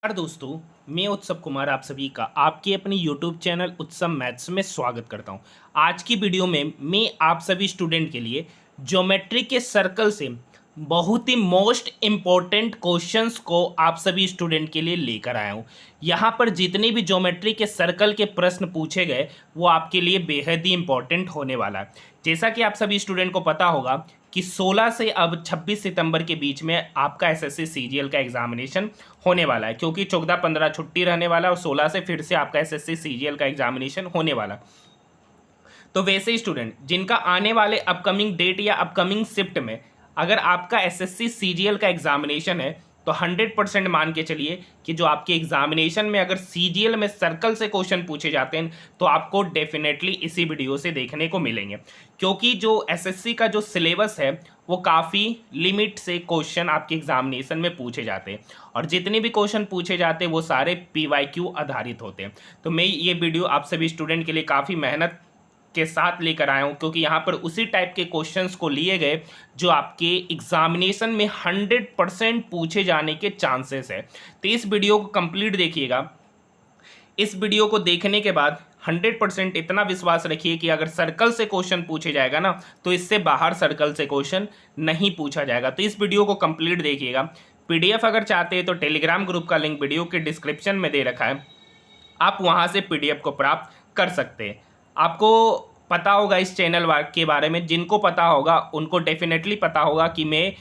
नमस्कार दोस्तों, मैं उत्सव कुमार आप सभी का आपके अपने YouTube चैनल उत्सव मैथ्स में स्वागत करता हूं। आज की वीडियो में मैं आप सभी स्टूडेंट के लिए ज्योमेट्री के सर्कल से बहुत ही मोस्ट इम्पोर्टेंट क्वेश्चंस को आप सभी स्टूडेंट के लिए लेकर आया हूं। यहां पर जितने भी ज्योमेट्री के सर्कल के प्रश्न पूछे गए वो आपके लिए बेहद ही इंपॉर्टेंट होने वाला है। जैसा कि आप सभी स्टूडेंट को पता होगा कि 16 से अब 26 सितंबर के बीच में आपका एसएससी सीजीएल का एग्जामिनेशन होने वाला है, क्योंकि 14-15 छुट्टी रहने वाला है और 16 से फिर से आपका एसएससी सीजीएल का एग्जामिनेशन होने वाला। तो वैसे ही स्टूडेंट जिनका आने वाले अपकमिंग डेट या अपकमिंग शिफ्ट में अगर आपका एसएससी सीजीएल का एग्जामिनेशन है तो 100% मान के चलिए कि जो आपके एग्जामिनेशन में अगर सीजीएल में सर्कल से क्वेश्चन पूछे जाते हैं तो आपको डेफिनेटली इसी वीडियो से देखने को मिलेंगे, क्योंकि जो एसएससी का जो सिलेबस है वो काफ़ी लिमिट से क्वेश्चन आपके एग्जामिनेशन में पूछे जाते हैं और जितने भी क्वेश्चन पूछे जाते हैं वो सारे पीवाईक्यू आधारित होते हैं। तो मैं ये वीडियो आप सभी स्टूडेंट के लिए काफ़ी मेहनत के साथ लेकर आया हूं, क्योंकि यहाँ पर उसी टाइप के क्वेश्चंस को लिए गए जो आपके एग्जामिनेशन में 100% पूछे जाने के चांसेस है। तो इस वीडियो को कंप्लीट देखिएगा। इस वीडियो को देखने के बाद 100% इतना विश्वास रखिए कि अगर सर्कल से क्वेश्चन पूछे जाएगा ना तो इससे बाहर सर्कल से क्वेश्चन नहीं पूछा जाएगा। तो इस वीडियो को कंप्लीट देखिएगा। पीडीएफ अगर चाहते हैं तो टेलीग्राम ग्रुप का लिंक वीडियो के डिस्क्रिप्शन में दे रखा है, आप वहां से पीडीएफ को प्राप्त कर सकते हैं। आपको पता होगा इस चैनल के बारे में, जिनको पता होगा उनको डेफिनेटली पता होगा कि मैं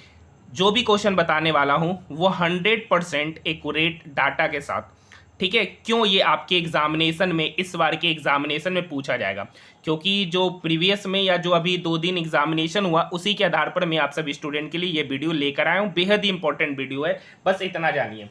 जो भी क्वेश्चन बताने वाला हूं वो 100% एक्यूरेट डाटा के साथ, ठीक है। क्यों ये आपके एग्जामिनेशन में इस बार के एग्जामिनेशन में पूछा जाएगा, क्योंकि जो प्रीवियस में या जो अभी 2 दिन एग्जामिनेशन हुआ उसी के आधार पर मैं आप सभी स्टूडेंट के लिए ये वीडियो लेकर आया हूँ। बेहद ही इंपॉर्टेंट वीडियो है, बस इतना जानिए,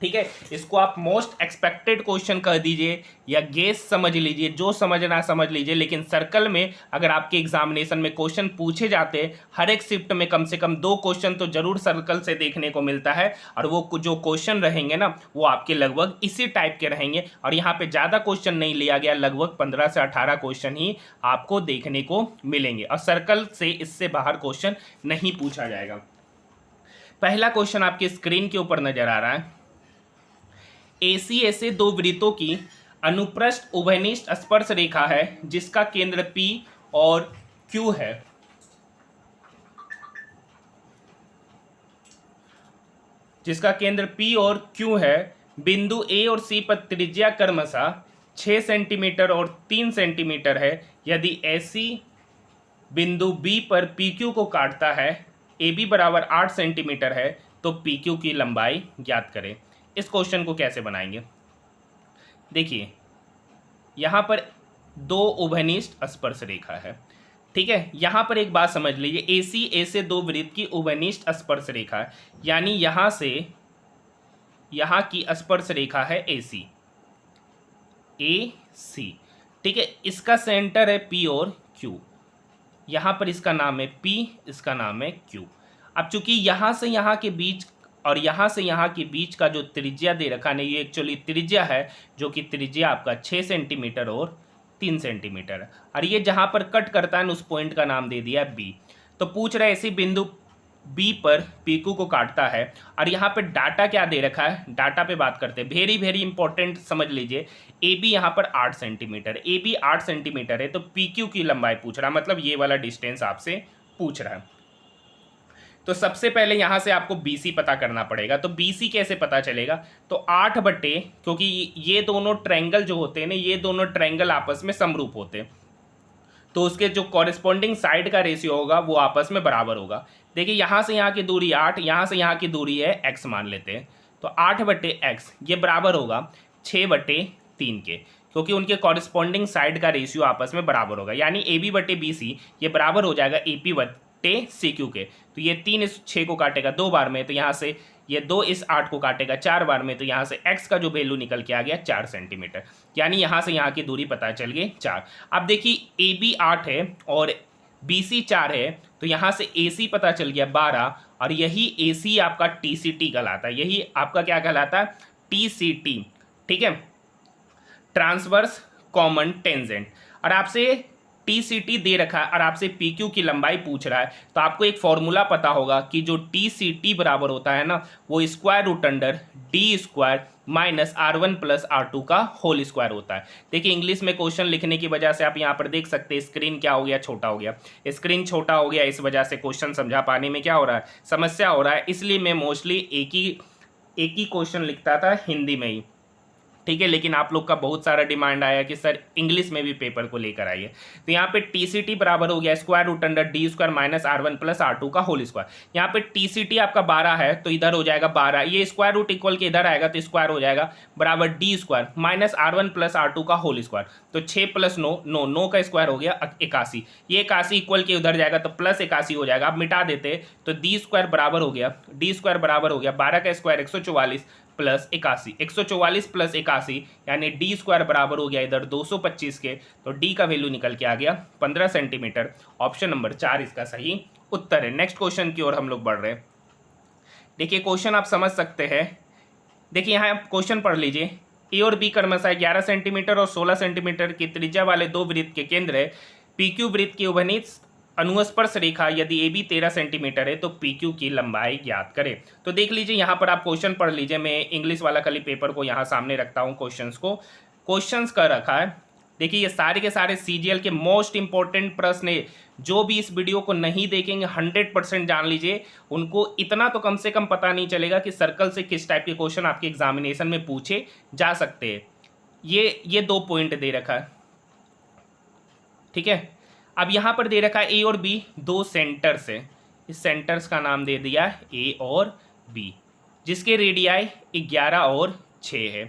ठीक है। इसको आप मोस्ट एक्सपेक्टेड क्वेश्चन कह दीजिए या गेस समझ लीजिए, जो समझना समझ लीजिए, लेकिन सर्कल में अगर आपके एग्जामिनेशन में क्वेश्चन पूछे जाते हैं हर एक शिफ्ट में कम से कम 2 क्वेश्चन तो जरूर सर्कल से देखने को मिलता है और वो जो क्वेश्चन रहेंगे ना वो आपके लगभग इसी टाइप के रहेंगे। और यहाँ पे ज़्यादा क्वेश्चन नहीं लिया गया, लगभग 15 से 18 क्वेश्चन ही आपको देखने को मिलेंगे और सर्कल से इससे बाहर क्वेश्चन नहीं पूछा जाएगा। पहला क्वेश्चन आपकी स्क्रीन के ऊपर नजर आ रहा है। एसी ऐसे 2 वृत्तों की अनुप्रस्थ उभयनिष्ठ स्पर्श रेखा है जिसका केंद्र P और Q है। जिसका केंद्र P और Q है। बिंदु A और C पर त्रिज्या क्रमशः 6 सेंटीमीटर और 3 सेंटीमीटर है। यदि AC बिंदु B पर PQ को काटता है, AB बराबर 8 सेंटीमीटर है, तो PQ की लंबाई ज्ञात करें। इस क्वेश्चन को कैसे बनाएंगे, देखिए यहां पर 2 उभयनिष्ठ स्पर्श रेखा है, ठीक है। यहां पर एक बात समझ लीजिए, AC A से 2 वृत्त की उभयनिष्ठ स्पर्श रेखा है, यानी यहां से यहां की स्पर्श रेखा है AC, ठीक है। इसका सेंटर है P और Q, यहां पर इसका नाम है P, इसका नाम है Q। अब चूंकि यहां से यहां के बीच और यहाँ से यहाँ के बीच का जो त्रिज्या दे रखा है, ये एक्चुअली त्रिज्या है जो कि त्रिज्या आपका 6 सेंटीमीटर और 3 सेंटीमीटर है, और ये जहाँ पर कट करता है उस पॉइंट का नाम दे दिया है B। तो पूछ रहा है इसी बिंदु B पर PQ को काटता है, और यहाँ पे डाटा क्या दे रखा है, डाटा पे बात करते हैं। वेरी वेरी इंपॉर्टेंट समझ लीजिए, AB यहाँ पर 8 सेंटीमीटर, AB 8 सेंटीमीटर है, तो PQ की लंबाई पूछ रहा है, मतलब ये वाला डिस्टेंस आपसे पूछ रहा है। तो सबसे पहले यहां से आपको BC पता करना पड़ेगा। तो BC कैसे पता चलेगा, तो 8 बटे, क्योंकि ये दोनों ट्रायंगल जो होते हैं ना, ये दोनों ट्रायंगल आपस में समरूप होते हैं, तो उसके जो कॉरेस्पॉन्डिंग साइड का रेशियो होगा वो आपस में बराबर होगा। देखिए यहां से यहाँ की दूरी 8, यहां से यहाँ की दूरी है x मान लेते हैं, तो 8 बटे x ये बराबर होगा 6 बटे 3 के, क्योंकि उनके कॉरेस्पॉन्डिंग साइड का रेशियो आपस में बराबर होगा, यानी AB बटे BC ये बराबर हो जाएगा AP बटे CQ के। तो ये 3 इस 6 को काटेगा 2 बार में, तो यहाँ से ये 2 इस 8 को काटेगा 4 बार में, तो यहाँ से x का जो वैल्यू निकल के आ गया 4 सेंटीमीटर, यानी यहाँ से यहाँ की दूरी पता चल गई 4। अब देखिए AB 8 है और BC 4 है, तो यहाँ से AC पता चल गया 12, और यही AC आपका TCT कहलाता है, यही आपका क्या कहलाता है, TCT, ठीक है, ट्रांसवर्स कॉमन टेंजेंट। और आपसे TCT दे रखा है और आपसे PQ की लंबाई पूछ रहा है, तो आपको एक फॉर्मूला पता होगा कि जो TCT बराबर होता है ना, वो square root under D square minus R1 plus R2 का होल स्क्वायर होता है। देखिए इंग्लिश में क्वेश्चन लिखने की वजह से आप यहाँ पर देख सकते हैं स्क्रीन क्या हो गया, छोटा हो गया। स्क्रीन छोटा हो गया, इस वजह से क्वेश्चन समझा पाने में क्या हो रहा है, समस्या हो रहा है। इसलिए मैं मोस्टली एक ही क्वेश्चन लिखता था हिंदी में ही, ठीक है। लेकिन आप लोग का बहुत सारा डिमांड आया कि सर इंग्लिश में भी पेपर को लेकर आइए। तो यहाँ पे TCT बराबर हो गया square root under D square minus R1 plus R2 का होल स्क्वायर। यहाँ पे TCT आपका 12 है तो इधर हो जाएगा 12, ये स्क्वायर रूट इक्वल के इधर आएगा तो स्क्वायर हो जाएगा बराबर D square minus R1 plus R2 का होल स्क्वायर। तो 6 प्लस 9 9 9 का स्क्वायर हो गया 81, ये 81 इक्वल के उधर जाएगा तो प्लस 81 हो जाएगा। आप मिटा देते तो डी स्क्वायर बराबर हो गया 12 का स्क्वायर 144 प्लस 81, 144 प्लस 81 यानी डी स्क्वायर बराबर हो गया इधर 225 के, तो डी का वैल्यू निकल के आ गया 15 सेंटीमीटर। ऑप्शन नंबर 4 इसका सही उत्तर है। नेक्स्ट क्वेश्चन की ओर हम लोग बढ़ रहे हैं। देखिए क्वेश्चन आप समझ सकते हैं। देखिए यहाँ आप क्वेश्चन पढ़ लीजिए। ए और बी क्रमशः 11 सेंटीमीटर और 16 सेंटीमीटर की त्रिज्या वाले दो वृत्त के केंद्र है। PQ वृत्त की उभयनिष्ठ अनुस्पर्श रेखा यदि AB 13 सेंटीमीटर है तो PQ की लंबाई ज्ञात करें। तो देख लीजिए यहाँ पर आप क्वेश्चन पढ़ लीजिए। मैं इंग्लिश वाला खाली पेपर को यहाँ सामने रखता हूँ, क्वेश्चंस का रखा है। देखिए ये सारे के सारे CGL के मोस्ट इंपॉर्टेंट प्रश्न है। जो भी इस वीडियो को नहीं देखेंगे 100% जान लीजिए, उनको इतना तो कम से कम पता नहीं चलेगा कि सर्कल से किस टाइप के क्वेश्चन आपके एग्जामिनेशन में पूछे जा सकते हैं। ये 2 पॉइंट दे रखा है, ठीक है। अब यहाँ पर दे रखा है A और B दो सेंटर्स है। इस सेंटर्स का नाम दे दिया A और B, जिसके रेडियाई 11 और 6 है,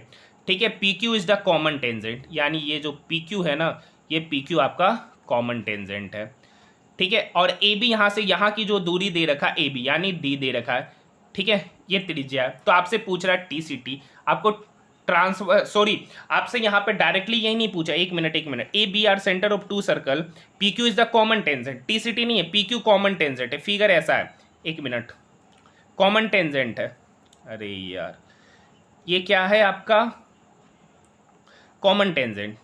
ठीक है। PQ is the common tangent, यानी ये जो PQ है ना, ये PQ आपका कॉमन टेंजेंट है, ठीक है। और AB यहाँ से यहाँ की जो दूरी दे रखा है AB यानी D दे रखा है, ठीक है, ये त्रिज्या है। तो आपसे पूछ रहा है TCT, आपको आपसे यहाँ पे डायरेक्टली यही नहीं पूछा। एक minute AB are centre of two circle, PQ is the common tangent, TCT नहीं है, PQ कॉमन टेंजेंट है। फिगर ऐसा है, एक मिनट, कॉमन टेंजेंट है। अरे यार ये क्या है आपका कॉमन टेंजेंट,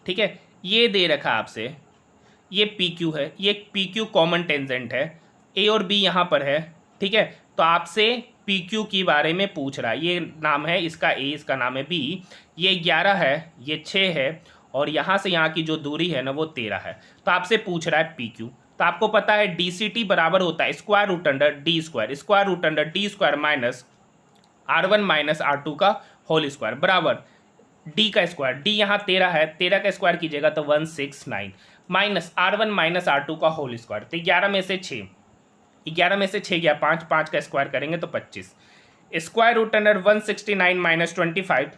ठीक है। ये दे रखा आपसे, ये PQ है, ये PQ कॉमन टेंजेंट है। A और B यहाँ पर है, ठीक है। तो आपसे PQ के बारे में पूछ रहा है। ये नाम है इसका A, इसका नाम है B। ये 11 है, ये 6 है, और यहाँ से यहाँ की जो दूरी है ना वो 13 है। तो आपसे पूछ रहा है PQ। तो आपको पता है DCT बराबर होता है square root under D square minus R1 minus R2 का होल स्क्वायर बराबर D का स्क्वायर। D यहाँ 13 है, 13 का स्क्वायर कीजिएगा तो 169 माइनस R1 माइनस R2 का होल स्क्वायर। तो 11 में से 6 गया, 5 5 का स्क्वायर करेंगे तो 25, स्क्वायर रूट अंडर 169 माइनस 25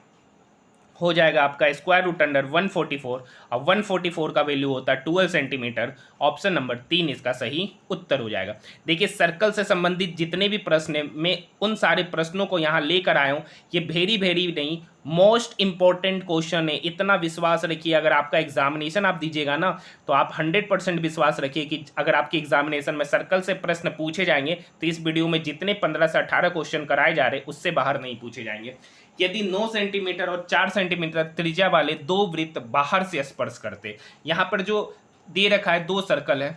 हो जाएगा आपका स्क्वायर रूट अंडर 144, और 144 का वैल्यू होता है 12 सेंटीमीटर। ऑप्शन नंबर 3 इसका सही उत्तर हो जाएगा। देखिए सर्कल से संबंधित जितने भी प्रश्न हैं, मैं उन सारे प्रश्नों को यहाँ लेकर आया हूँ। ये वेरी नहीं, मोस्ट इंपॉर्टेंट क्वेश्चन है। इतना विश्वास रखिए, अगर आपका एग्जामिनेशन आप दीजिएगा ना तो आप 100% विश्वास रखिए कि अगर आपके एग्जामिनेशन में सर्कल से प्रश्न पूछे जाएंगे तो इस वीडियो में जितने 15 से 18 क्वेश्चन कराए जा रहे उससे बाहर नहीं पूछे जाएंगे। यदि 9 सेंटीमीटर और 4 सेंटीमीटर त्रिज्या वाले दो वृत्त बाहर से स्पर्श करते, यहाँ पर जो दे रखा है 2 सर्कल है,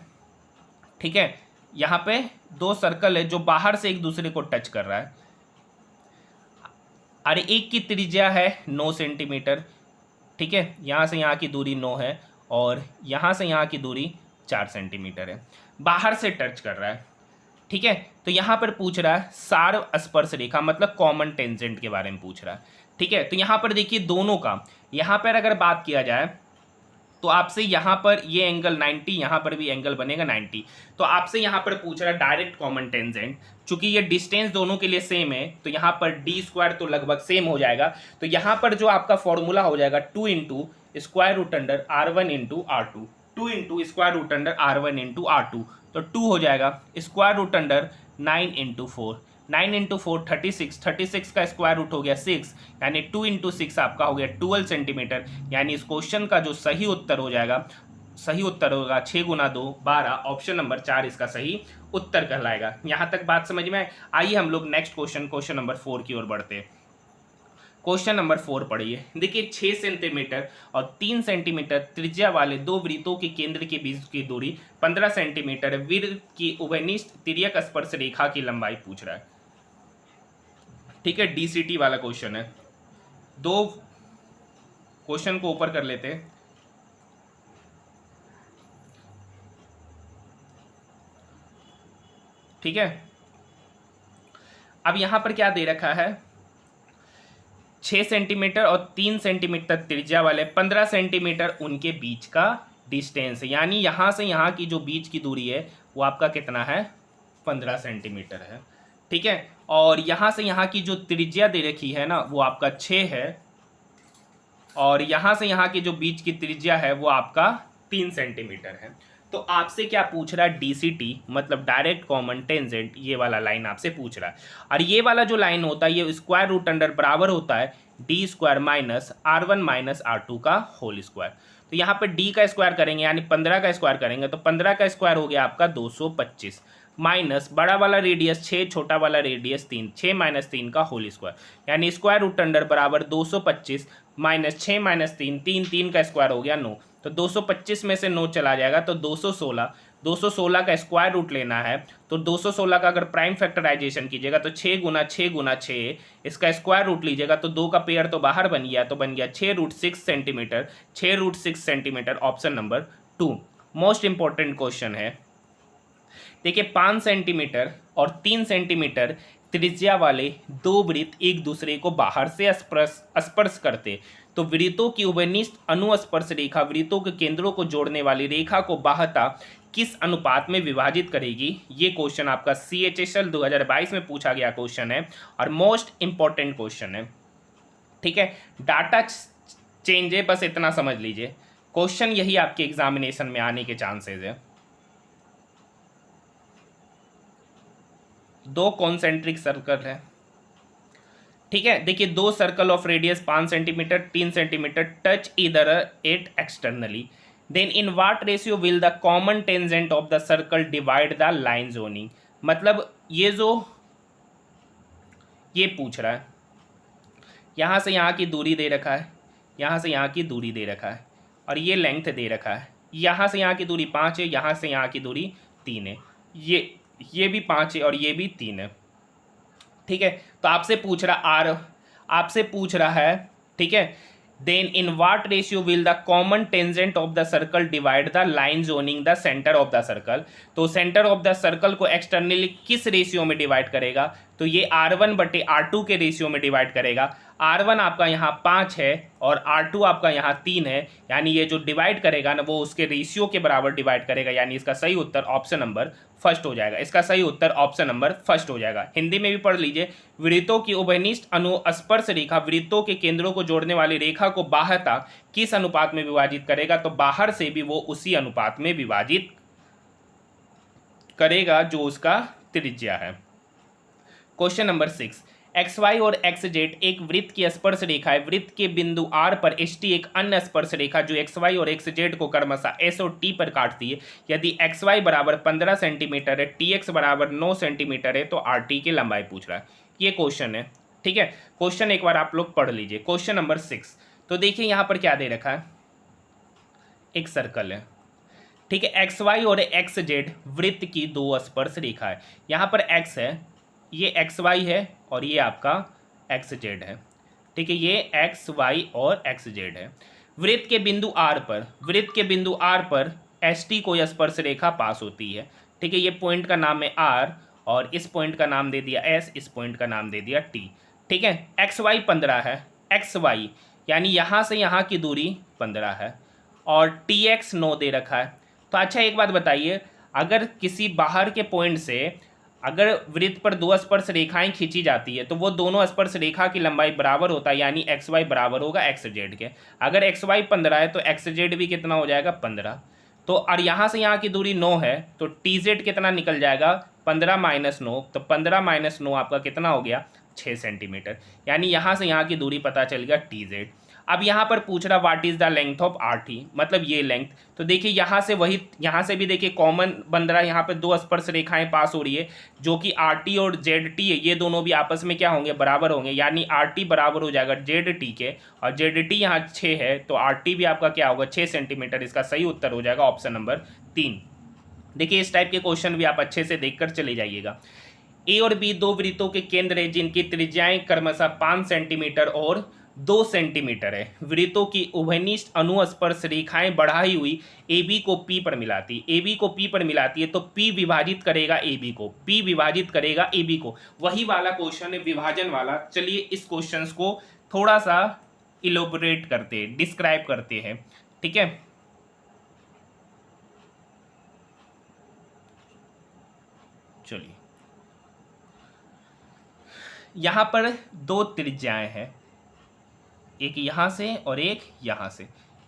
ठीक है, यहाँ पे 2 सर्कल है जो बाहर से एक दूसरे को टच कर रहा है। अरे एक की त्रिज्या है 9 सेंटीमीटर, ठीक है, यहाँ से यहाँ की दूरी 9 है और यहाँ से यहाँ की दूरी 4 सेंटीमीटर है, बाहर से टच कर रहा है, ठीक है। तो यहाँ पर पूछ रहा है सार्व स्पर्श रेखा मतलब कॉमन टेंजेंट के बारे में पूछ रहा है, ठीक है। तो यहाँ पर देखिए दोनों का, यहाँ पर अगर बात किया जाए तो आपसे यहाँ पर ये एंगल 90, यहाँ पर भी एंगल बनेगा 90। तो आपसे यहाँ पर पूछ रहा है डायरेक्ट कॉमन टेंजेंट, चूंकि ये डिस्टेंस दोनों के लिए सेम है तो यहाँ पर डी स्क्वायर तो लगभग सेम हो जाएगा। तो यहाँ पर जो आपका फॉर्मूला हो जाएगा 2 into square root under R1 into R2, 2 into square root under R1 into R2, तो 2 हो जाएगा square root under 9 into 4, 9 into 4 36, 36 का स्क्वायर रूट हो गया 6, यानी 2 इंटू 6 आपका हो गया 12 सेंटीमीटर। यानी इस क्वेश्चन का जो सही उत्तर हो जाएगा, सही उत्तर होगा 6 गुना 2 12, ऑप्शन नंबर 4 इसका सही उत्तर कहलाएगा। यहाँ तक बात समझ में आइए हम लोग नेक्स्ट क्वेश्चन नंबर 4 की ओर बढ़ते हैं। क्वेश्चन नंबर 4 पढ़िए। देखिए 6 सेंटीमीटर और 3 सेंटीमीटर त्रिज्या वाले दो वृत्तों के केंद्र के बीच की दूरी 15 सेंटीमीटर, वृत्त की उभयनिष्ठ तिर्यक स्पर्श रेखा की लंबाई पूछ रहा है। ठीक है, डीसीटी वाला क्वेश्चन है। दो क्वेश्चन को ऊपर कर लेते हैं। ठीक है, अब यहां पर क्या दे रखा है, 6 सेंटीमीटर और 3 सेंटीमीटर त्रिज्या वाले 15 सेंटीमीटर उनके बीच का डिस्टेंस है, यानी यहां से यहां की जो बीच की दूरी है वो आपका कितना है, 15 सेंटीमीटर है। ठीक है, और यहां से यहां की जो त्रिज्या दे रखी है ना वो आपका 6 है, और यहां से यहां की जो बीच की त्रिज्या है वो आपका 3 सेंटीमीटर है। तो आपसे क्या पूछ रहा है, डीसीटी मतलब डायरेक्ट कॉमन टेंजेंट, ये वाला लाइन आपसे पूछ रहा है। और ये वाला जो लाइन होता है ये स्क्वायर रूट अंडर बराबर होता है D square minus R1 minus R2 का होल स्क्वायर। तो यहाँ पे डी का स्क्वायर करेंगे यानी 15 का स्क्वायर करेंगे तो 15 का स्क्वायर हो गया आपका 225, माइनस बड़ा वाला रेडियस 6, छोटा वाला रेडियस 3, 6 माइनस 3 का होल स्क्वायर, यानी स्क्वायर रूट अंडर बराबर 225 माइनस 6 माइनस 3, 3, 3 का स्क्वायर हो गया 9, तो 225 में से 9 चला जाएगा तो 216, 216 का स्क्वायर रूट लेना है। तो 216 का अगर प्राइम फैक्टराइजेशन कीजिएगा तो 6 गुना 6 गुना 6, इसका स्क्वायर रूट लीजिएगा तो 2 का पेयर तो बाहर बन गया, तो बन गया 6 root 6 centimetre, 6 root 6 centimetre, option number 2। Most important question है। देखिए 5 सेंटीमीटर और 3 सेंटीमीटर त्रिज्या वाले दो वृत्त एक दूसरे को बाहर से स्पर्श करते, तो वृत्तों की उभयनिष्ठ अनुस्पर्श रेखा वृत्तों के केंद्रों को जोड़ने वाली रेखा को बाहता किस अनुपात में विभाजित करेगी। ये क्वेश्चन आपका CHSL 2022 में पूछा गया क्वेश्चन है और मोस्ट इंपॉर्टेंट क्वेश्चन है। ठीक है, डाटा चेंज है, बस इतना समझ लीजिए, क्वेश्चन यही आपके एग्जामिनेशन में आने के चांसेस है। दो कॉन्सेंट्रिक सर्कल है। ठीक है, देखिए दो circle of radius 5 centimetre 3 centimetre touch इधर at externally, then in what ratio will the common tangent of the circle divide the line joining. मतलब ये जो ये पूछ रहा है, यहाँ से यहाँ की दूरी दे रखा है, यहाँ से यहाँ की दूरी दे रखा है, और ये लेंथ दे रखा है, यहाँ से यहाँ की दूरी 5 है, यहाँ से यहाँ की दूरी 3 है, ये भी 5 है और ये भी 3 है। ठीक है, तो आपसे पूछ रहा है, ठीक है, then in what ratio will the common tangent of the circle divide the line joining the centre of the circle. तो सेंटर ऑफ द सर्कल को एक्सटर्नली किस रेशियो में डिवाइड करेगा, तो ये R1 बटे R2 के रेशियो में डिवाइड करेगा। R1 आपका यहाँ 5 है और R2 आपका यहाँ 3 है, यानी ये जो डिवाइड करेगा ना वो उसके रेशियो के बराबर डिवाइड करेगा, यानी इसका सही उत्तर ऑप्शन नंबर फर्स्ट हो जाएगा। इसका सही उत्तर ऑप्शन नंबर फर्स्ट हो जाएगा। हिंदी में भी पढ़ लीजिए, वृत्तों की उभयनिष्ठ अनुस्पर्श रेखा वृत्तों के केंद्रों को जोड़ने वाली रेखा को बाह्यता किस अनुपात में विभाजित करेगा, तो बाहर से भी वो उसी अनुपात में विभाजित करेगा जो उसका त्रिज्या है। क्वेश्चन नंबर 6, XY और XZ एक वृत्त की स्पर्श रेखा है। वृत्त के बिंदु R पर HT एक अन्य स्पर्श रेखा जो XY और XZ को क्रमशः S और T पर काटती है। यदि XY बराबर 15 सेंटीमीटर है, TX बराबर 9 सेंटीमीटर है, तो RT की लंबाई पूछ रहा है। ये क्वेश्चन है। ठीक है, क्वेश्चन एक बार आप लोग पढ़ लीजिए। क्वेश्चन नंबर 6, तो देखिए यहाँ पर क्या दे रखा है, एक सर्कल है। ठीक है, XY और XZ वृत्त की दो स्पर्श रेखा है। यहाँ पर X है, ये XY है और ये आपका XZ है। ठीक है, ये XY और XZ है। वृत्त के बिंदु R पर ST को यह स्पर्श रेखा पास होती है। ठीक है, ये पॉइंट का नाम है R और इस पॉइंट का नाम दे दिया S, इस पॉइंट का नाम दे दिया T। ठीक है, XY 15 है, XY यानी यहाँ से यहाँ की दूरी 15 है और TX 9 दे रखा है। तो अच्छा एक बात बताइए, अगर किसी बाहर के पॉइंट से अगर वृत्त पर दो स्पर्श रेखाएं खींची जाती है तो वो दोनों स्पर्श रेखा की लंबाई बराबर होता है, यानी XY बराबर होगा XZ के। अगर XY 15 है तो XZ भी कितना हो जाएगा 15। तो और यहाँ से यहाँ की दूरी 9 है तो TZ कितना निकल जाएगा 15 माइनस 9, तो 15 माइनस 9 आपका कितना हो गया 6 सेंटीमीटर, यानी यहाँ से यहाँ की दूरी पता चल गया TZ। अब यहाँ पर पूछ रहा what is the length of R T, मतलब ये लेंथ। तो देखिए यहाँ से वही, यहाँ से भी देखिए कॉमन बन रहा है, यहाँ पर दो स्पर्श रेखाएं पास हो रही है जो कि आर टी और जेड टी है, ये दोनों भी आपस में क्या होंगे, बराबर होंगे, यानी आर टी बराबर हो जाएगा जेड टी के, और जेड टी यहाँ 6 है तो आर टी भी आपका क्या होगा 6 सेंटीमीटर। इसका सही उत्तर हो जाएगा ऑप्शन नंबर 3। देखिए इस टाइप के क्वेश्चन भी आप अच्छे से देखकर चले जाइएगा। ए और बी दो वृत्तों के केंद्र है जिनकी त्रिज्याएं क्रमशः 5 सेंटीमीटर और 2 सेंटीमीटर है। वृत्तों की उभयनिष्ठ अनुस्पर्श रेखाएं बढ़ाई हुई ए बी को पी पर मिलाती, ए बी को पी पर मिलाती है तो पी विभाजित करेगा ए बी को, पी विभाजित करेगा ए बी को। वही वाला क्वेश्चन है विभाजन वाला। चलिए इस क्वेश्चन को थोड़ा सा इलोबरेट करते हैं, डिस्क्राइब करते हैं, ठीक है। चलिए यहां पर दो त्रिज्याएं हैं, एक यहां से और एक यहां से,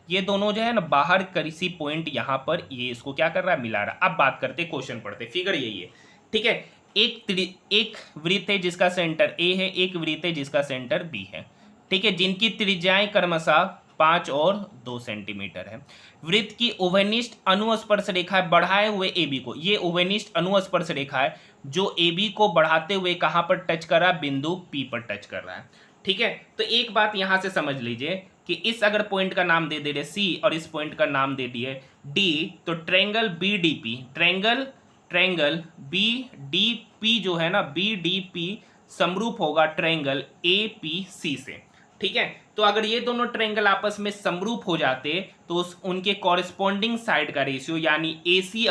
ये दोनों जो है ना बाहर किसी पॉइंट यहां पर ये इसको क्या कर रहा है, मिला रहा है। अब बात करते क्वेश्चन पढ़ते, फिगर यही है, ठीक है। एक वृत्त है जिसका सेंटर ए है, एक वृत्त है जिसका सेंटर बी है, ठीक है, जिनकी त्रिज्याएं क्रमशः 5 और 2 सेंटीमीटर है। वृत्त की उभयनिष्ठ अनुस्पर्श रेखा बढ़ाए हुए ए बी को, ये उभयनिष्ठ अनुस्पर्श रेखा है जो ए बी को बढ़ाते हुए कहां पर टच कर रहा है, बिंदु पी पर टच कर रहा है, ठीक है। तो एक बात यहां से समझ लीजिए कि इस अगर पॉइंट का नाम दे दे रहे सी और इस पॉइंट का नाम दे दिए डी, तो triangle B D P, triangle B D P जो है ना, बी डी पी समरूप होगा ट्रायंगल ए पी सी से, ठीक है। तो अगर ये दोनों ट्रायंगल आपस में समरूप हो जाते तो उनके कॉरेस्पॉन्डिंग साइड का रेशियो यानी A C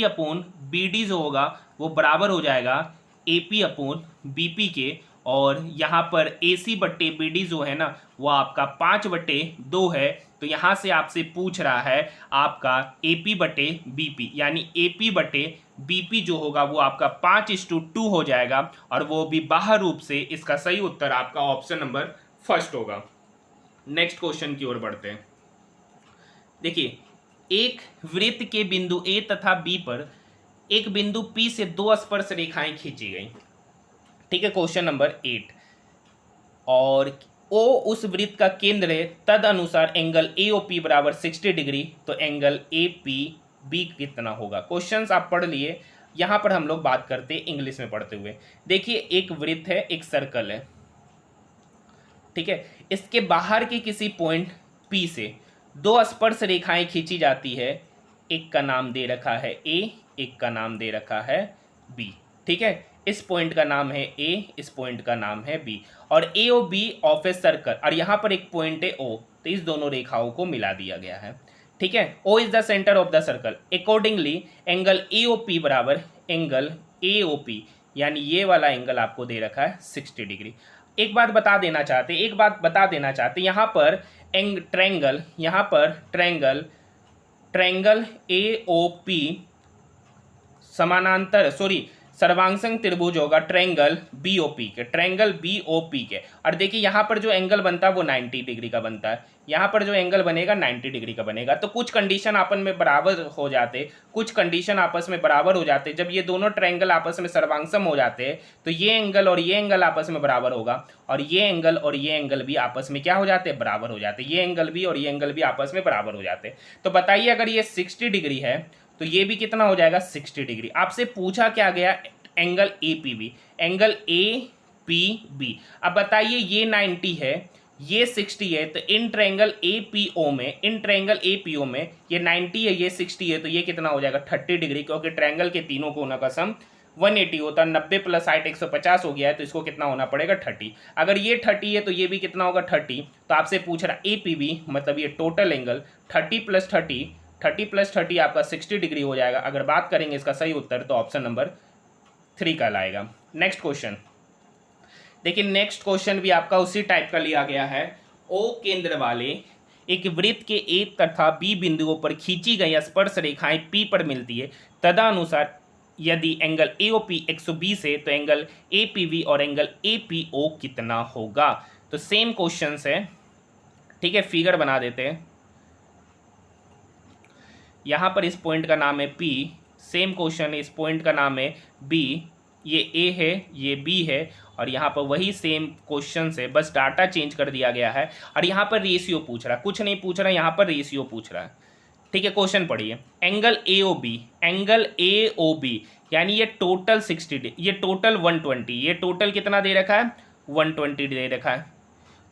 upon B D जो होगा वो बराबर हो जाएगा A P upon B P के, और यहाँ पर ए सी बट्टे बी डी जो है ना वो आपका 5/2 है। तो यहाँ से आपसे पूछ रहा है आपका ए पी बटे बी पी, यानी ए पी बटे बी पी जो होगा वो आपका 5:2 हो जाएगा, और वो भी बाह्य रूप से। इसका सही उत्तर आपका ऑप्शन नंबर फर्स्ट होगा। नेक्स्ट क्वेश्चन की ओर बढ़ते हैं। देखिए एक वृत्त के बिंदु ए तथा बी पर एक बिंदु पी से दो स्पर्श रेखाएं खींची गई, ठीक है, क्वेश्चन नंबर 8, और ओ उस वृत्त का केंद्र है, तद अनुसार एंगल ए ओ पी बराबर 60 डिग्री, तो एंगल ए पी बी कितना होगा। क्वेश्चंस आप पढ़ लिए, यहां पर हम लोग बात करते हैं इंग्लिश में पढ़ते हुए। देखिए एक वृत्त है, एक सर्कल है, ठीक है, इसके बाहर के किसी पॉइंट पी से दो स्पर्श रेखाएं खींची जाती है, एक का नाम दे रखा है ए, एक का नाम दे रखा है बी, ठीक है। इस पॉइंट का नाम है ए, इस पॉइंट का नाम है बी, और A O B of a circle, और यहाँ पर एक पॉइंट है ओ, तो इस दोनों रेखाओं को मिला दिया गया है, ठीक है। O is the centre of the circle, accordingly angle A O P बराबर एंगल ए ओ पी, यानी ये वाला एंगल आपको दे रखा है 60 डिग्री। एक बात बता देना चाहते यहाँ पर ट्रायंगल, यहाँ पर ट्रायंगल ए ओ पी समानांतर सर्वांगसंग त्रिभुज होगा ट्रायंगल बीओपी के, ट्रायंगल बीओपी के। और देखिए यहाँ पर जो एंगल बनता है वो 90 डिग्री का बनता है, यहाँ पर जो एंगल बनेगा 90 डिग्री का बनेगा। तो कुछ कंडीशन आपस में बराबर हो जाते, कुछ कंडीशन आपस में बराबर हो जाते, जब ये दोनों ट्रायंगल आपस में सर्वांगसम हो जाते हैं तो ये एंगल और ये एंगल आपस में बराबर होगा, और ये एंगल और ये एंगल भी आपस में क्या हो जाते हैं, बराबर हो जाते, ये एंगल भी और ये एंगल भी आपस में बराबर हो जाते। तो बताइए अगर ये 60 डिग्री है तो ये भी कितना हो जाएगा 60 डिग्री। आपसे पूछा क्या गया, angle A P B, angle A P B. अब बताइए ये 90 है, ये 60 है, तो इन ट्रायंगल ए पी ओ में, इन ट्रायंगल ए पी ओ में ये 90 है, ये 60 है, तो ये कितना हो जाएगा 30 डिग्री, क्योंकि ट्रायंगल के तीनों कोनों का सम 180 होता है। 90 + 60 150 हो गया है, तो इसको कितना होना पड़ेगा 30। अगर ये 30 है तो ये भी कितना होगा 30। तो आपसे पूछ रहा ए पी बी मतलब ये टोटल एंगल 30 + 30 आपका 60 डिग्री हो जाएगा। अगर बात करेंगे इसका सही उत्तर तो ऑप्शन नंबर 3 कहलाएगा। नेक्स्ट क्वेश्चन देखिए, नेक्स्ट क्वेश्चन भी आपका उसी टाइप का लिया गया है। ओ केंद्र वाले एक वृत्त के ए तथा बी बिंदुओं पर खींची गई स्पर्श रेखाएं पी पर मिलती है, तदनुसार यदि एंगल ए ओ पी 120 है तो एंगल ए पी वी और एंगल ए पी ओ कितना होगा। तो सेम क्वेश्चन है, ठीक है, फिगर बना देते हैं। यहाँ पर इस पॉइंट का नाम है P, सेम क्वेश्चन है, इस पॉइंट का नाम है B, ये ए है, ये बी है, और यहाँ पर वही सेम क्वेश्चन है, बस डाटा चेंज कर दिया गया है। और यहाँ पर रेशियो पूछ रहा है, कुछ नहीं पूछ रहा है, यहाँ पर रेशियो पूछ रहा है। ठीक है, क्वेश्चन पढ़िए। Angle A O B, angle A O B यानी ये टोटल 60, ये टोटल 120, ये टोटल कितना दे रखा है 120 दे रखा है।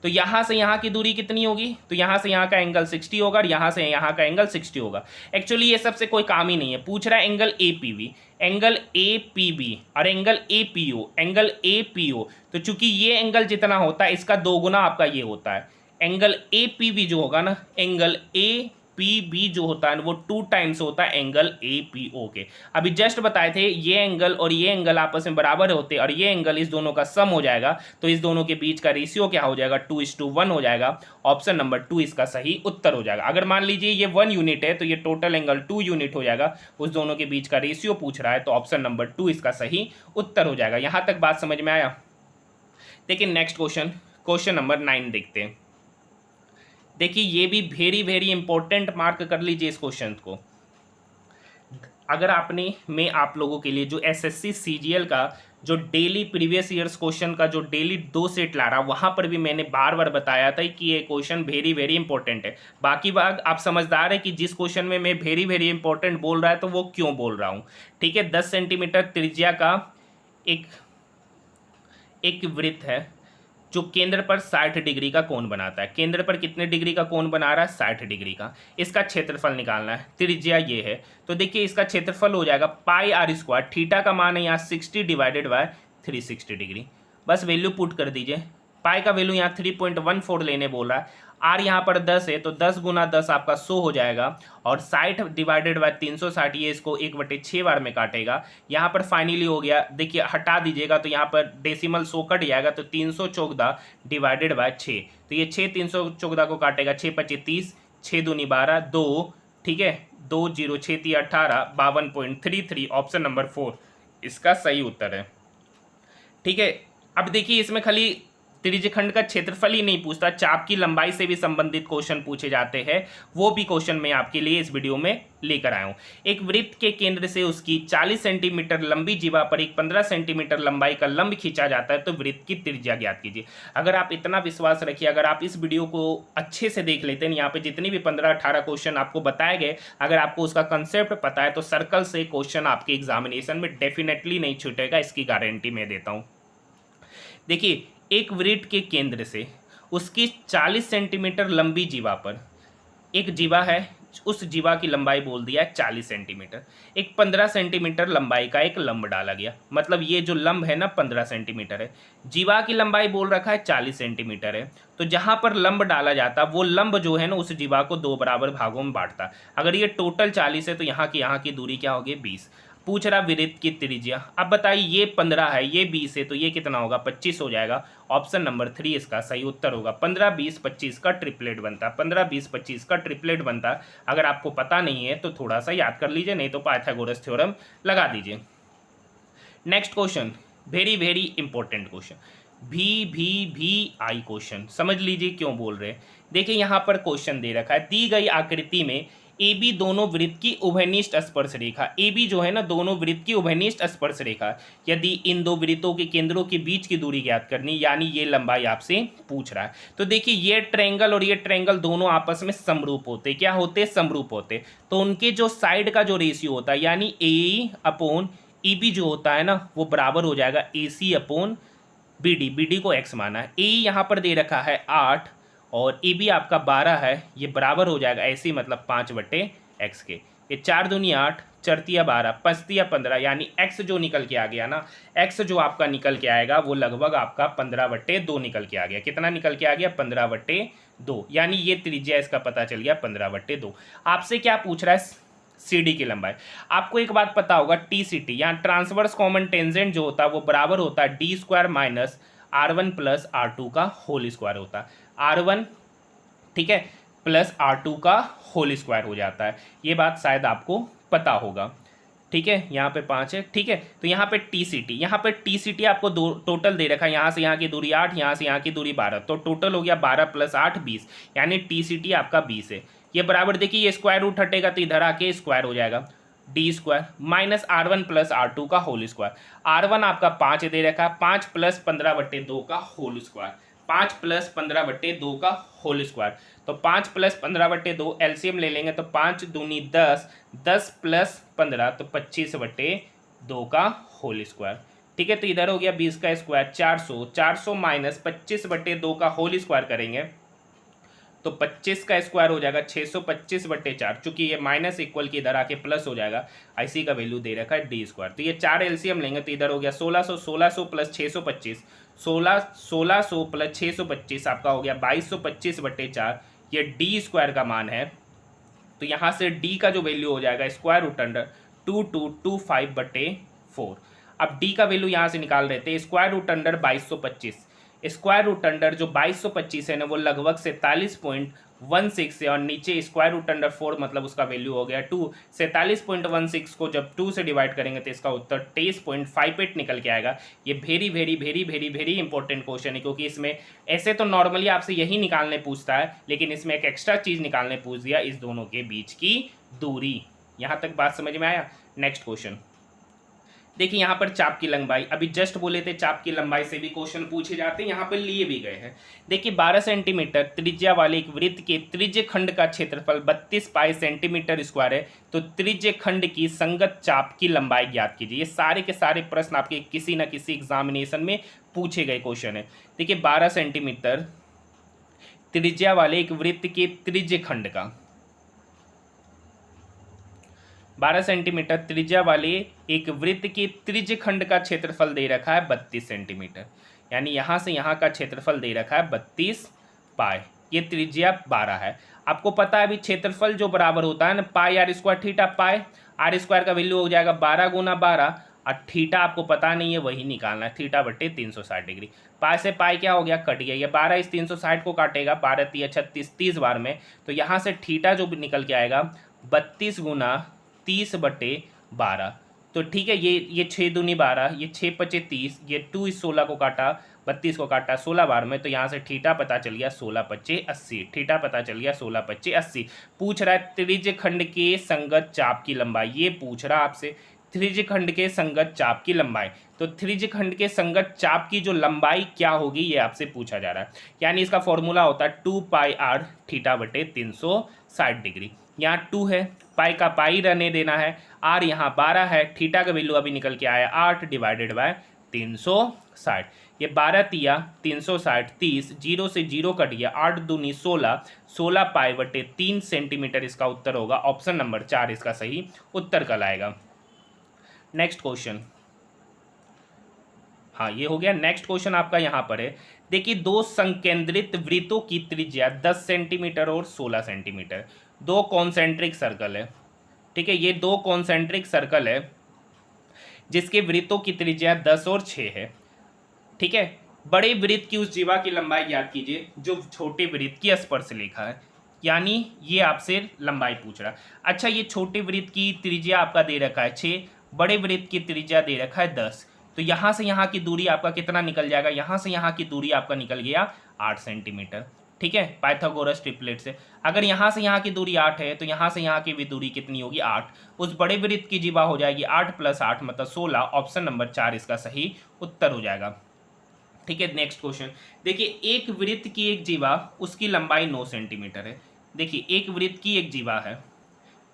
तो यहाँ से यहाँ की दूरी कितनी होगी, तो यहाँ से यहाँ का एंगल 60 होगा और यहाँ से यहाँ का एंगल 60 होगा। एक्चुअली ये सबसे कोई काम ही नहीं है, पूछ रहा है angle A P B, angle A P B और angle A P O, angle A P O. तो चूंकि ये एंगल जितना होता है इसका दोगुना आपका ये होता है। एंगल ए पी बी जो होगा ना, एंगल ए पी बी जो होता है वो 2 टाइम्स होता है एंगल ए पी ओ के। अभी जस्ट बताए थे ये एंगल और ये एंगल आपस में बराबर होते और ये एंगल इस दोनों का सम हो जाएगा, तो इस दोनों के बीच का रेशियो क्या हो जाएगा 2:1 हो जाएगा। ऑप्शन नंबर 2 इसका सही उत्तर हो जाएगा। अगर मान लीजिए ये 1 यूनिट है तो ये टोटल एंगल 2 यूनिट हो जाएगा, उस दोनों के बीच का रेशियो पूछ रहा है, तो ऑप्शन नंबर 2 इसका सही उत्तर हो जाएगा। यहां तक बात समझ में आया। देखिए नेक्स्ट क्वेश्चन, क्वेश्चन नंबर 9 देखते हैं। देखिए ये भी वेरी वेरी इंपॉर्टेंट, मार्क कर लीजिए इस क्वेश्चन को। अगर आपने, मैं आप लोगों के लिए जो एसएससी सीजीएल का जो डेली प्रीवियस ईयर्स क्वेश्चन का जो डेली 2 सेट ला रहा, वहां पर भी मैंने बार बार बताया था कि ये क्वेश्चन वेरी वेरी इंपॉर्टेंट है। बाकी बात आप समझदार है कि जिस क्वेश्चन में मैं वेरी वेरी इंपॉर्टेंट बोल रहा है तो वो क्यों बोल रहा हूँ। ठीक है, 10 सेंटीमीटर त्रिज्या का एक वृत्त है जो केंद्र पर 60 डिग्री का कोण बनाता है। केंद्र पर कितने डिग्री का कोण बना रहा है 60 डिग्री का। इसका क्षेत्रफल निकालना है, त्रिज्या ये है, तो देखिए इसका क्षेत्रफल हो जाएगा पाई आर स्क्वायर। थीटा का मान है यहाँ 60 डिवाइडेड बाय 360 डिग्री। बस वैल्यू पुट कर दीजिए। पाई का वैल्यू यहाँ 3.14 लेने बोल रहा है। आर यहाँ पर 10 है तो 10 गुना 10 आपका 100 हो जाएगा, और 60 डिवाइडेड बाय 360 ये इसको 1/6 बार में काटेगा। यहाँ पर फाइनली हो गया, देखिए हटा दीजिएगा तो यहाँ पर डेसिमल 100 कट जाएगा, तो 314 डिवाइडेड बाय 6, तो ये 6 314 को काटेगा, 6 25 30, 6 दूनी 12, 2, ठीक है 2 0 6 3 18, 52.33। ऑप्शन नंबर 4 इसका सही उत्तर है। ठीक है, अब देखिए इसमें खाली त्रिज्यखंड का क्षेत्रफल ही नहीं पूछता, चाप की लंबाई से भी संबंधित क्वेश्चन पूछे जाते हैं। वो भी क्वेश्चन मैं आपके लिए इस वीडियो में लेकर आया हूं। एक वृत्त के केंद्र से उसकी 40 सेंटीमीटर लंबी जीवा पर एक 15 सेंटीमीटर लंबाई का लंब खींचा जाता है, तो वृत्त की त्रिज्या ज्ञात कीजिए। अगर आप इतना विश्वास रखिए, अगर आप इस वीडियो को अच्छे से देख लेते हैं, यहाँ पे जितनी भी 15-18 क्वेश्चन आपको बताए गए, अगर आपको उसका कंसेप्ट पता है तो सर्कल से क्वेश्चन आपके एग्जामिनेशन में डेफिनेटली नहीं छूटेगा, इसकी गारंटी मैं देता हूँ। देखिए एक वृत्त के केंद्र से उसकी 40 सेंटीमीटर लंबी जीवा पर एक जीवा है, उस जीवा की लंबाई बोल दिया है 40 सेंटीमीटर, एक 15 सेंटीमीटर लंबाई का एक लंब डाला गया, मतलब ये जो लंब है ना 15 सेंटीमीटर है, जीवा की लंबाई बोल रखा है 40 सेंटीमीटर है। तो जहां पर लंब डाला जाता वो लंब जो है ना उस जीवा को 2 बराबर भागों में बांटता। अगर ये टोटल 40 है तो यहाँ की दूरी क्या होगी 20। पूछ रहा वृत्त की त्रिज्या, अब बताइए ये 15 है ये 20 है, तो ये कितना होगा 25 हो जाएगा। ऑप्शन नंबर 3 इसका सही उत्तर होगा। 15 20 25 का ट्रिपलेट बनता है, 15 20 25 का ट्रिपलेट बनता है। अगर आपको पता नहीं है तो थोड़ा सा याद कर लीजिए, नहीं तो पाइथागोरस थ्योरम लगा दीजिए। Next question very very important question, भी आई क्वेश्चन, समझ लीजिए क्यों बोल रहे हैं। देखिए यहाँ पर क्वेश्चन दे रखा है, दी गई आकृति में ए बी दोनों वृत्त की उभयनिष्ठ स्पर्श रेखा, ए बी जो है ना दोनों वृत्त की उभयनिष्ठ स्पर्श रेखा, यदि इन दो वृत्तों के केंद्रों के बीच की दूरी ज्ञात करनी, यानी ये लंबाई आपसे पूछ रहा है। तो देखिए ये ट्रायंगल और ये ट्रायंगल दोनों आपस में समरूप होते, क्या होते समरूप होते, तो उनके जो साइड का जो रेशियो होता है यानी ए अपॉन ए बी जो होता है ना वो बराबर हो जाएगा A C upon B D, B D को एक्स माना है, ए यहाँ पर दे रखा है 8 और ए बी आपका 12 है, ये बराबर हो जाएगा ऐसे ही, मतलब 5/x के, ये 4 दूनी 8 चरतिया 12 पचतिया 15, यानी x जो निकल के आ गया ना, x जो आपका निकल के आएगा वो लगभग आपका 15/2 निकल के आ गया। कितना निकल के आ गया 15/2, यानी ये त्रिज्या इसका पता चल गया 15/2। आपसे क्या पूछ रहा है CD की लंबाई। आपको एक बात पता होगा TCT यहाँ ट्रांसवर्स कॉमन टेंजेंट जो होता है वो बराबर होता है d² minus R1 plus R2 का होल स्क्वायर होता है, R1 ठीक है प्लस R2 का होल स्क्वायर हो जाता है। ये बात शायद आपको पता होगा, ठीक है। यहाँ पे 5 है, ठीक है। तो यहाँ पे TCT आपको टोटल दे रखा है, यहाँ से यहाँ की दूरी 8, यहाँ से यहाँ की दूरी 12, तो टोटल हो गया 12 प्लस 8 20, यानी TCT आपका 20 है। ये बराबर देखिए ये स्क्वायर रूट हटेगा तो इधर आके स्क्वायर हो जाएगा, D square minus R1 plus R2 का होल स्क्वायर। R1 आपका 5 दे रखा है, 5 प्लस 15/2 का होल स्क्वायर, 5 प्लस 15/2 का होल स्क्वायर। तो 5 प्लस 15/2 एलसीएम ले लेंगे तो 5 दूनी 10, 10 प्लस 15 तो 25/2 का होल स्क्वायर। ठीक है, तो इधर हो गया 20 का स्क्वायर 400, 400 माइनस 25/2 का होल स्क्वायर करेंगे तो 25 का स्क्वायर हो जाएगा 625/4, चूंकि ये माइनस इक्वल की इधर आके प्लस हो जाएगा, IC का वैल्यू दे रखा है डी स्क्वायर। तो ये 4 एलसीएम लेंगे तो इधर हो गया 1600, 1600 प्लस 625, 1600 प्लस 625 आपका हो गया 2225/4, ये डी स्क्वायर का मान है। तो यहाँ से डी का जो वैल्यू हो जाएगा स्क्वायर रूट अंडर 2225/4। अब डी का वैल्यू यहाँ से निकाल रहे थे, square root under 2225, square root under जो 2225 है ना वो लगभग 47.16 है, और नीचे स्क्वायर रूट अंडर 4 मतलब उसका वैल्यू हो गया 2। 47.16 को जब 2 से डिवाइड करेंगे तो इसका उत्तर 23.58 निकल के आएगा। ये very very very very very important question है, क्योंकि इसमें ऐसे तो नॉर्मली आपसे यही निकालने पूछता है, लेकिन इसमें एक एक्स्ट्रा चीज़ निकालने पूछ दिया, इस दोनों के बीच की दूरी। यहाँ तक बात समझ में आया। नेक्स्ट क्वेश्चन देखिए, यहाँ पर चाप की लंबाई, अभी जस्ट बोले थे चाप की लंबाई से भी क्वेश्चन पूछे जाते हैं, यहाँ पर लिए भी गए हैं। देखिए 12 सेंटीमीटर त्रिज्या वाले एक वृत्त के त्रिज्य खंड का क्षेत्रफल 32 पाई सेंटीमीटर स्क्वायर है, तो त्रिज्य खंड की संगत चाप की लंबाई ज्ञात कीजिए। ये सारे के सारे प्रश्न आपके किसी न किसी एग्जामिनेशन में पूछे गए क्वेश्चन है। देखिए 12 सेंटीमीटर त्रिज्या वाले एक वृत्त के त्रिज्य खंड का, 12 सेंटीमीटर त्रिज्या वाले एक वृत्त के त्रिज्य खंड का क्षेत्रफल दे रखा है 32 सेंटीमीटर, यानी यहाँ से यहाँ का क्षेत्रफल दे रखा है 32 पाई, ये त्रिज्या 12 है। आपको पता है अभी क्षेत्रफल जो बराबर होता है ना pi R square theta, pi R square का वैल्यू हो जाएगा 12 गुना 12, और थीटा आपको पता नहीं है वही निकालना है, थीटा/360 डिग्री। पाई से पाई क्या हो गया, कट गया, ये 12 इस 360 को काटेगा, 12 × 36 30 बार में, तो यहाँ से थीटा जो निकल के आएगा 32 गुना 30/12। तो ठीक है, ये 6 दूनी 12, ये 6 × 30, ये 2 इस 16 को काटा, 32 को काटा 16 बार में, तो यहाँ से थीटा पता चल गया 16 × 5 = 80, थीटा पता चल गया 16 × 5 = 80। पूछ रहा है त्रिज्य खंड के संगत चाप की लंबाई, ये पूछ रहा है आपसे त्रिज्य खंड के संगत चाप की लंबाई। तो त्रिज्य खंड के संगत चाप की जो लंबाई क्या होगी ये आपसे पूछा जा रहा है, यानी इसका फॉर्मूला होता है 2πr थीटा/360 डिग्री। यहाँ 2 है, पाई का पाई रहने देना है, आर यहाँ 12 है, थीटा का वैल्यू अभी निकल के आया 8 / 360, ये 12 तिया 360, 30, 0 से 0 कट गया, 8 दूनी 16, 16 π/3 सेंटीमीटर इसका उत्तर होगा। ऑप्शन नंबर 4 इसका सही उत्तर कहलाएगा। नेक्स्ट क्वेश्चन, हाँ ये हो गया। नेक्स्ट क्वेश्चन आपका यहाँ पर है, देखिए दो संकेंद्रित वृत्तों की त्रिज्या 10 सेंटीमीटर और 16 सेंटीमीटर, दो कॉन्सेंट्रिक सर्कल है। ठीक है, ये दो कॉन्सेंट्रिक सर्कल है जिसके वृत्तों की त्रिज्या 10 और 6 है। ठीक है, बड़े वृत्त की उस जीवा की लंबाई ज्ञात कीजिए जो छोटे वृत्त की स्पर्श रेखा है, यानी ये आपसे लंबाई पूछ रहा है। अच्छा, ये छोटे वृत्त की त्रिज्या आपका दे रखा है 6, बड़े वृत्त की त्रिज्या दे रखा है 10, तो यहाँ से यहाँ की दूरी आपका कितना निकल जाएगा, यहाँ से यहाँ की दूरी आपका निकल गया 8 सेंटीमीटर। ठीक है, पाइथागोरस ट्रिपलेट से अगर यहाँ से यहाँ की दूरी 8 है तो यहाँ से यहाँ की भी दूरी कितनी होगी 8, उस बड़े वृत्त की जीवा हो जाएगी 8 + 8 मतलब 16। ऑप्शन नंबर 4 इसका सही उत्तर हो जाएगा। ठीक है, नेक्स्ट क्वेश्चन देखिए, एक वृत्त की एक जीवा उसकी लंबाई 9 सेंटीमीटर है। देखिए एक वृत्त की एक जीवा है,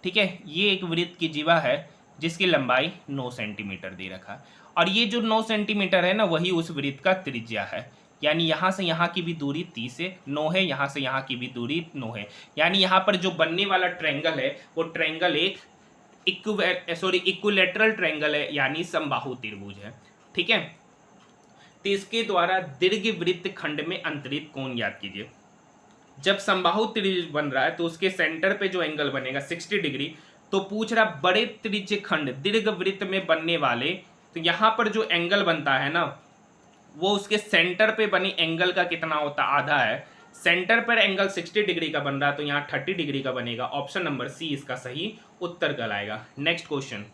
ठीक है, ये एक वृत्त की जीवा है जिसकी लंबाई 9 सेंटीमीटर दे रखा है, और ये जो 9 सेंटीमीटर है ना वही उस वृत्त का त्रिज्या है, यानी यहाँ से यहाँ की भी दूरी 30 है, 9 है, यहाँ से यहाँ की भी दूरी 9 है, यानी यहाँ पर जो बनने वाला ट्रायंगल है वो ट्रायंगल एक इक्विलैटरल ट्रायंगल है, यानी समबाहु त्रिभुज है। ठीक है, तो इसके द्वारा दीर्घवृत्त खंड में अंतरित कोण ज्ञात कीजिए। जब समबाहु त्रिभुज बन रहा है तो उसके सेंटर पे जो एंगल बनेगा 60 डिग्री, तो पूछ रहा बड़े त्रिज्य खंड दीर्घवृत्त में बनने वाले, तो यहाँ पर जो एंगल बनता है ना वो उसके सेंटर पे बने एंगल का कितना होता है, आधा है। सेंटर पर एंगल 60 डिग्री का बन रहा है तो यहाँ 30 डिग्री का बनेगा। ऑप्शन नंबर सी इसका सही उत्तर कहलाएगा। नेक्स्ट क्वेश्चन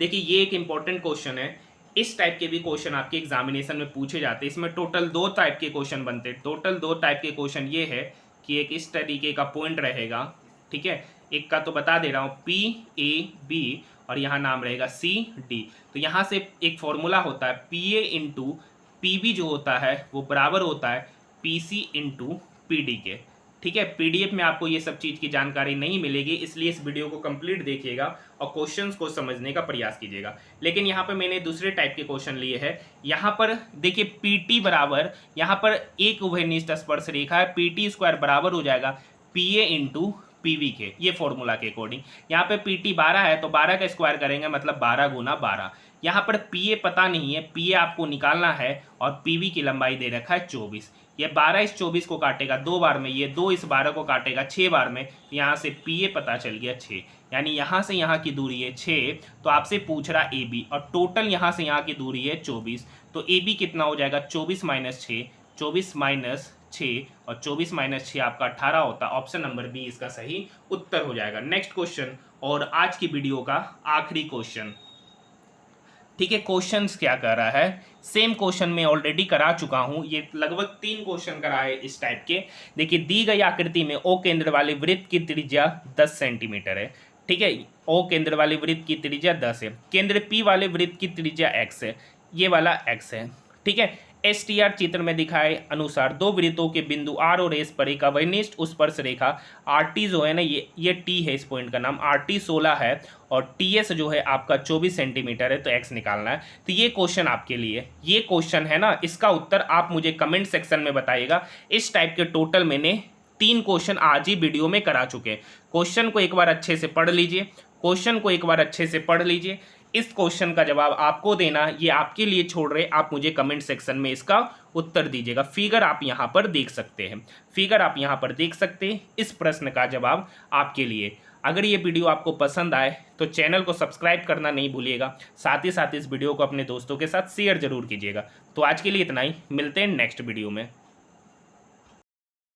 देखिए, ये एक इंपॉर्टेंट क्वेश्चन है, इस टाइप के भी क्वेश्चन आपके एग्जामिनेशन में पूछे जाते हैं। इसमें टोटल 2 टाइप के क्वेश्चन बनते हैं। टोटल 2 टाइप के क्वेश्चन ये है कि एक इस तरीके का पॉइंट रहेगा, ठीक है, एक का तो बता दे रहा हूँ, पी ए बी और यहाँ नाम रहेगा सी डी। तो यहाँ से एक फॉर्मूला होता है P A into P B जो होता है वो बराबर होता है P C into P D के। ठीक है, पीडीएफ में आपको ये सब चीज़ की जानकारी नहीं मिलेगी, इसलिए इस वीडियो को कंप्लीट देखिएगा और क्वेश्चंस को समझने का प्रयास कीजिएगा। लेकिन यहाँ पर मैंने दूसरे टाइप के क्वेश्चन लिए हैं। यहाँ पर देखिए पीटी बराबर, यहाँ पर एक उभयनिष्ठ स्पर्श रेखा है, पीटी स्क्वायर बराबर हो जाएगा पी ए इंटू पीवी के, ये फॉर्मूला के अकॉर्डिंग। यहाँ पे पीटी 12 है तो 12 का स्क्वायर करेंगे मतलब 12 गुना 12। यहाँ पर पीए पता नहीं है, पीए आपको निकालना है और पीवी की लंबाई दे रखा है 24। ये 12 इस 24 को काटेगा 2 बार में, ये 2 इस 12 को काटेगा 6 बार में। यहाँ से पीए पता चल गया 6, यानी यहाँ से यहाँ की दूरी है 6। तो आपसे पूछ रहा ए बी, और टोटल यहाँ से यहाँ की दूरी है 24। तो ए बी कितना हो जाएगा 24 माइनस 6, 24 माइनस 6 और 24 माइनस 6 आपका 18 होता है। ऑप्शन नंबर बी इसका सही उत्तर हो जाएगा। नेक्स्ट क्वेश्चन और आज की वीडियो का आखिरी क्वेश्चन। ठीक है, क्वेश्चंस क्या कर रहा है, सेम क्वेश्चन में ऑलरेडी करा चुका हूं, ये लगभग 3 क्वेश्चन करा है इस टाइप के। देखिए दी गई आकृति में ओ केंद्र वाले वृत्त की त्रिज्या 10 सेंटीमीटर है। ठीक है, ओ केंद्र वाले वृत्त की त्रिज्या 10 है, केंद्र पी वाले वृत्त की त्रिज्या x है, ये वाला x है। ठीक है, STR चित्र में दिखाए अनुसार दो वृत्तों के बिंदु R और S पर एक अवनिष्ठ स्पर्श रेखा RT जो है ना, ये T है, इस पॉइंट का नाम RT 16 है और TS जो है आपका 24 सेंटीमीटर है, तो x निकालना है। तो ये क्वेश्चन आपके लिए, ये क्वेश्चन है ना, इसका उत्तर आप मुझे कमेंट सेक्शन में बताइएगा। इस टाइप के टोटल मैंने 3 क्वेश्चन आज ही वीडियो में करा चुके हैं। क्वेश्चन को एक बार अच्छे से पढ़ लीजिए, क्वेश्चन को एक बार अच्छे से पढ़ लीजिए। इस क्वेश्चन का जवाब आपको देना, ये आपके लिए छोड़ रहे, आप मुझे कमेंट सेक्शन में इसका उत्तर दीजिएगा। फिगर आप यहाँ पर देख सकते हैं, फिगर आप यहाँ पर देख सकते हैं। इस प्रश्न का जवाब आपके लिए। अगर ये वीडियो आपको पसंद आए तो चैनल को सब्सक्राइब करना नहीं भूलिएगा, साथ ही साथ इस वीडियो को अपने दोस्तों के साथ शेयर जरूर कीजिएगा। तो आज के लिए इतना ही, मिलते हैं नेक्स्ट वीडियो में।